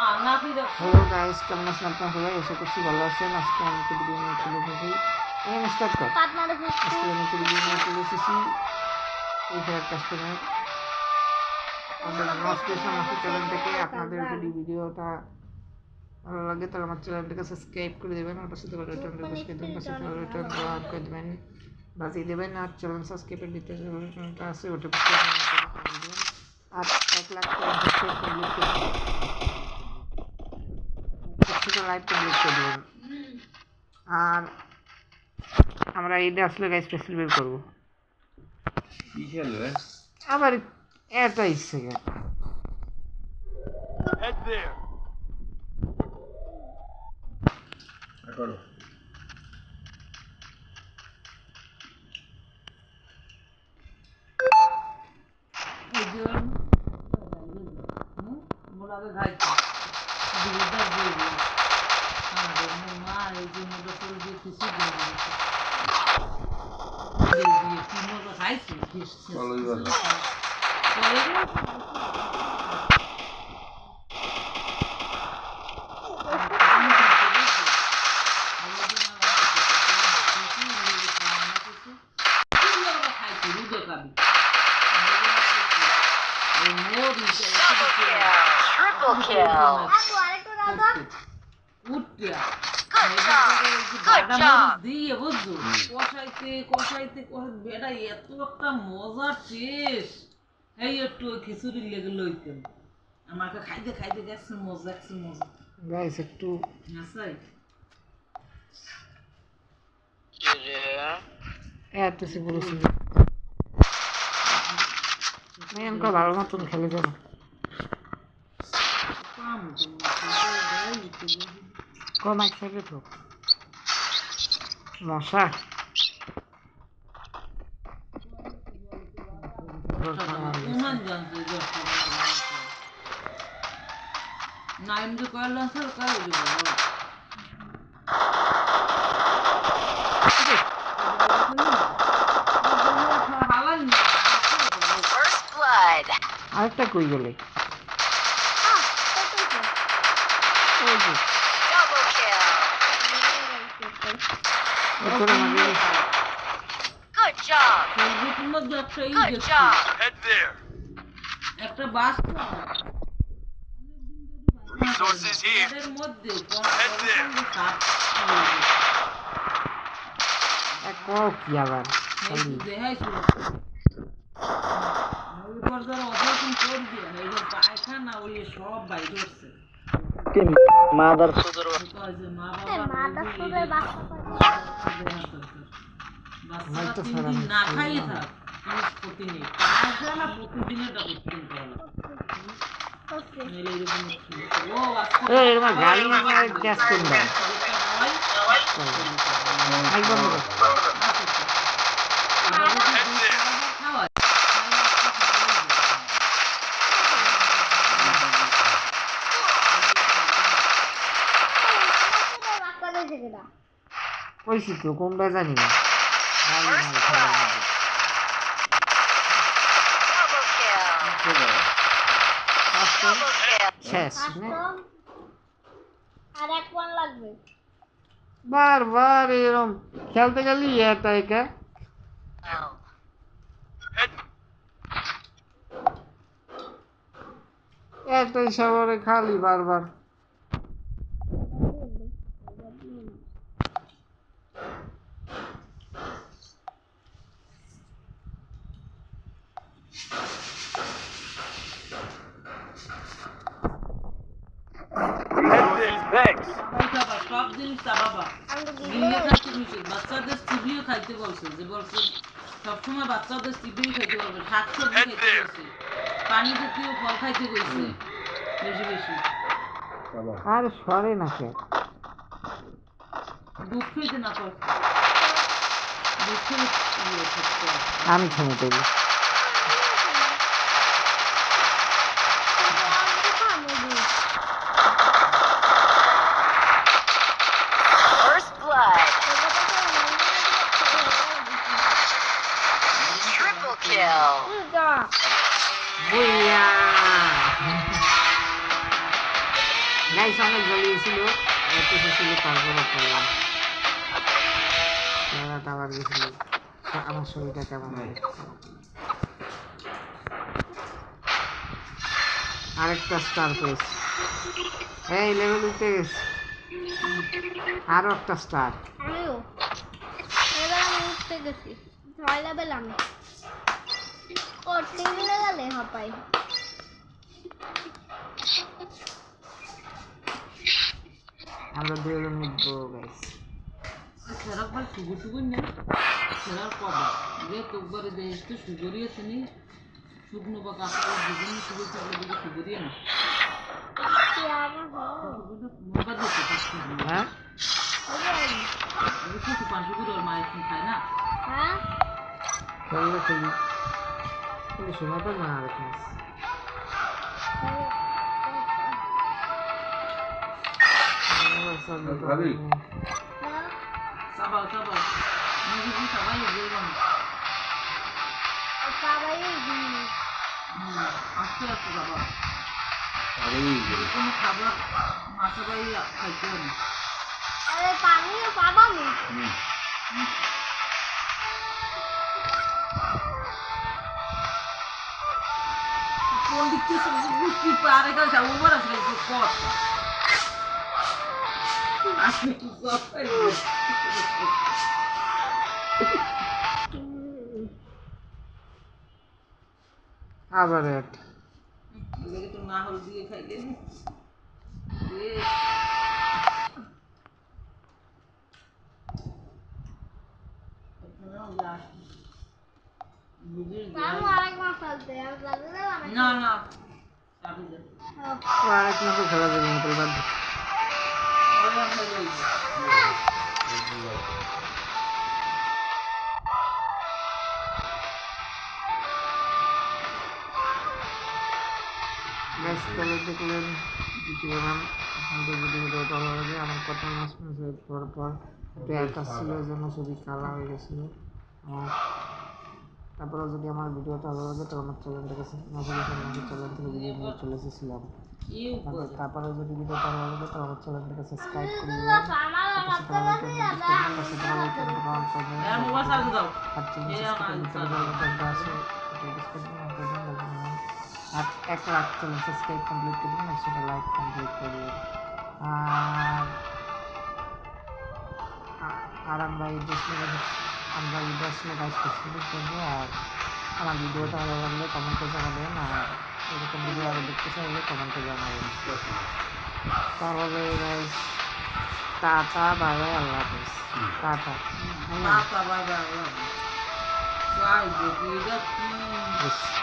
Hello guys, কেমন আছেন আপনারা সবাই? আশা করছি ভালো আছেন। আজকে আমি একটা ভিডিও নিয়ে চলে এসেছি। স্টার্ট কর। আজকে আমি একটা ভিডিও নিয়ে চলে এসেছি ফ্রি ফায়ার কাস্টমার। আমাদের নস্টেশন আছে চ্যানেল থেকে। আপনাদের যদি ভিডিওটা ভালো লাগে তাহলে আমার চ্যানেলটাকে সাবস্ক্রাইব করে দেবেন, আর পাশে থাকা বাটনটা প্রেস করে দেবেন, পাশে থাকা বাটনটা অন করে দেবেন, বাজিয়ে দেবেন। আর চ্যানেল সাবস্ক্রাইবের ভিতরে যে বাটনটা আছে ওটা প্রেস করে দেবেন। আর 1 লাখ সাবস্ক্রাইব কমপ্লিট করে লাইভ কমপ্লিট করে দেবেন। আর আমরা ঈদে আসলে গাইস স্পেশাল বের করবো। কি খেলবে? আবার এটা ইচ্ছে Head there. করো। Triple kill. Good job. দিয়ে বুঝছো কষাইতে বেটা এত একটা মজার টেস্ট। এই একটু খিচুড়ি লেগে লইতেন আমাকে খাইতে গেছে মজা গাইস একটু আসাই এত সে বলেছি मैं इनका भाলো মতন খেলে যাবো। কম একসাথে তো মশা নাইম যে কয়লাম স্যার কারো দিব First blood. আরেকটা কই গেলে Double kill. Good job. ফেসবুকের মধ্যে একটা ই Good দেখছি job. Head there. একটা বাস Resources here. এর মধ্যে কি আবার দেখাইছিল ওই পর্দার অপারেশন করে দিয়ে এবার পায়খানা ওই সব বাইরে হচ্ছে মাদার সুদর মা বাবা বাচ্চারা 3 দিন না খাইয়ে থাক প্রতিদিন পায়খানা প্রতিদিনের ডাক্তার করা গাড়ি গ্যাস কিনবে কইছি তো কোনটা জানি না Double kill. Double kill. শেষ আর এক ওয়ান লাগবে বারবার এরকম খেলতে গেলি এটা একা এটাই সবারে খালি বারবার Thanks. সব জিনিস বাবা দিনে খাইতে নিছে বাচ্চাদের সিবিও খাইতে বলছে যে বলছে সবসময় বাচ্চাদের সিবিও খাইতে বলবে শাকসবজি খাইতে বলছে পানি জাতীয় ফল খাইতে কইছে বেশি আর সরে না কে দুধ খেতে না পারছে দুধ খেলে আমি খেয়ে দেবো First blood. Triple kill. বুইয়া গাইস অনেক জ্বলিয়েছিল একটু ছিল তারপর করলাম খেলাটা আবার গেছিল আমার শরীরটা কেমন হয় আরেকটা স্টার পেয়েছি এই লেভেল উঠে গেছে আরো একটা স্টার আমিও এবার আমি উঠতে গেছি 6 লেভেল আমি ও 3 লেভেলে হাঁপাই আমরা দুজন উঠবো গাইস সেরা বার সুগু সুগু না সেরা কবা যে তোবারে দেশ তো সুগরি আছে নি শুকনো বা কাপড় দুজন সুগু থাকলে দিকে সুগরি না কি আমার মোবাইল দেখতে হ্যাঁ বুঝছি তো 500 করে ওর মায়ের কি খায় না হ্যাঁ খেললে খেলি কিন্তু সময় পাই না আরেক মাস ভাবি সাবা সাবা নিজে সবাই জীবন সবাই আস্তে আস্তে যাবা আগেই গেল কোনো খাবার মাছাবাই খাইতে হবে আরে পানিও পাবানি কোন দিক থেকে বুঝতে পারে কাল সব ওভার আসলে কত আসলে কি কথা আবার এক লেগে তো না হল দিয়ে খাইলে তারও আরেক মাস চলতে আর লাগলে আমি না না চাবি দে আরেক মাসে খেলা যাবে না তোর বাদ দে। ওই আমরা লই গাইস তাহলে দেখলেন দ্বিতীয় রান আপনাদের যদি ভিডিওটা ভালো লাগে আমার প্রথম ম্যাচ পর পর প্লেয়ারটা ছিল এই জন্য খুবই কালা হয়ে গেছিল তারপরে যদি আমার ভিডিওটা ভালো লাগে তো আমার চ্যানেলটাকে চ্যানেল থেকে ভিডিও নিয়ে চলে এসেছিলাম তারপরে যদি ভিডিওটা ভালো লাগে তো আমার চ্যানেলটাকে সাবস্ক্রাইব করে দিবেন মোবাইল চার্জ দাও আর চ্যানেলটা আছে আর 1 লাখ চ্যানেল সাবস্ক্রাইব কমপ্লিট করে দিন 100টা লাইক কমপ্লিট করে দিন আর আমরা এই 10 মিনিট কাজ করবো আর আমার ভিডিওটা ভালো লাগলে কমেন্টে জানাবেন আর এরকম ভিডিও আরও দেখতে চাইলে কমেন্টে জানাবেন তাহলে গাইস টাটা বাই বাই আল্লাহ হাফেজ টাটা বাবা বাবা বাবা বাই গো এটা কি Yes.